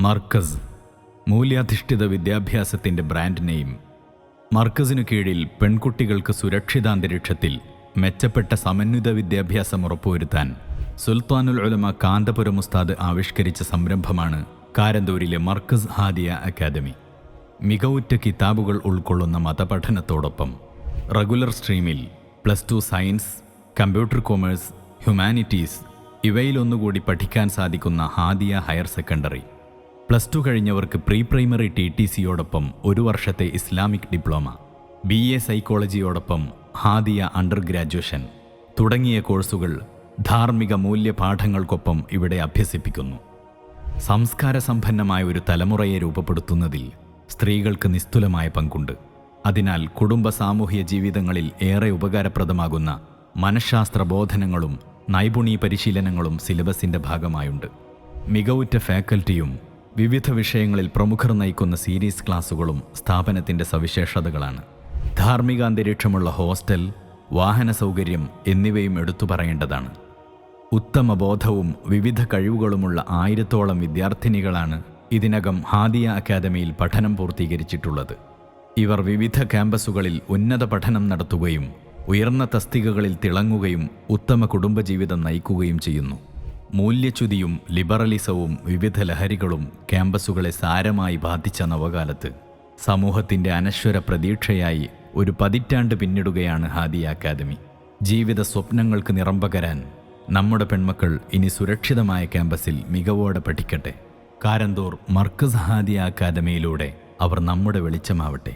മർക്കസ്, മൂല്യാധിഷ്ഠിത വിദ്യാഭ്യാസത്തിൻ്റെ brand name. മർക്കസിനു കീഴിൽ പെൺകുട്ടികൾക്ക് സുരക്ഷിതാന്തരീക്ഷത്തിൽ മെച്ചപ്പെട്ട സമന്വിത വിദ്യാഭ്യാസം ഉറപ്പുവരുത്താൻ സുൽത്താനുൽ ഉലമ കാന്തപുരം ഉസ്താദ് ആവിഷ്കരിച്ച സംരംഭമാണ് കാരന്തൂരിലെ മർക്കസ് ഹാദിയ അക്കാദമി. മികവുറ്റ കിതാബുകൾ ഉൾക്കൊള്ളുന്ന മതപഠനത്തോടൊപ്പം റെഗുലർ സ്ട്രീമിൽ +2 സയൻസ്, കമ്പ്യൂട്ടർ കൊമേഴ്സ്, ഹ്യൂമാനിറ്റീസ് ഇവയിലൊന്നുകൂടി പഠിക്കാൻ സാധിക്കുന്ന ഹാദിയ ഹയർ സെക്കൻഡറി, +2 കഴിഞ്ഞവർക്ക് പ്രീ പ്രൈമറി TTCയോടൊപ്പം 1 വർഷത്തെ ഇസ്ലാമിക് ഡിപ്ലോമ, BA സൈക്കോളജിയോടൊപ്പം ഹാദിയ അണ്ടർ ഗ്രാജുവേഷൻ തുടങ്ങിയ കോഴ്സുകൾ ധാർമ്മിക മൂല്യപാഠങ്ങൾക്കൊപ്പം ഇവിടെ അഭ്യസിപ്പിക്കുന്നു. സംസ്കാരസമ്പന്നമായ ഒരു തലമുറയെ രൂപപ്പെടുത്തുന്നതിൽ സ്ത്രീകൾക്ക് നിസ്തുലമായ പങ്കുണ്ട്. അതിനാൽ കുടുംബ സാമൂഹ്യ ജീവിതങ്ങളിൽ ഏറെ ഉപകാരപ്രദമാകുന്ന മനഃശാസ്ത്ര ബോധനങ്ങളും നൈപുണി പരിശീലനങ്ങളും സിലബസിൻ്റെ ഭാഗമായുണ്ട്. മികവുറ്റ ഫാക്കൽറ്റിയും വിവിധ വിഷയങ്ങളിൽ പ്രമുഖർ നയിക്കുന്ന സീരീസ് ക്ലാസുകളും സ്ഥാപനത്തിൻ്റെ സവിശേഷതകളാണ്. ധാർമ്മിക അന്തരീക്ഷമുള്ള ഹോസ്റ്റൽ, വാഹന സൗകര്യം എന്നിവയും എടുത്തു പറയേണ്ടതാണ്. ഉത്തമ ബോധവും വിവിധ കഴിവുകളുമുള്ള 1000-ഓളം വിദ്യാർത്ഥിനികളാണ് ഇതിനകം ഹാദിയ അക്കാദമിയിൽ പഠനം പൂർത്തീകരിച്ചിട്ടുള്ളത്. ഇവർ വിവിധ ക്യാമ്പസുകളിൽ ഉന്നത പഠനം നടത്തുകയും ഉയർന്ന തസ്തികകളിൽ തിളങ്ങുകയും ഉത്തമ കുടുംബജീവിതം നയിക്കുകയും ചെയ്യുന്നു. മൂല്യച്യുതിയും ലിബറലിസവും വിവിധ ലഹരികളും ക്യാമ്പസുകളെ സാരമായി ബാധിച്ച നവകാലത്ത് സമൂഹത്തിൻ്റെ അനശ്വര പ്രതീക്ഷയായി ഒരു പതിറ്റാണ്ട് പിന്നിടുകയാണ് ഹാദിയ അക്കാദമി. ജീവിത സ്വപ്നങ്ങൾക്ക് നിറം പകരാൻ നമ്മുടെ പെൺമക്കൾ ഇനി സുരക്ഷിതമായ ക്യാമ്പസിൽ മികവോടെ പഠിക്കട്ടെ. കാരന്തൂർ മർക്കസ് ഹാദിയ അക്കാദമിയിലൂടെ അവർ നമ്മുടെ വെളിച്ചമാവട്ടെ.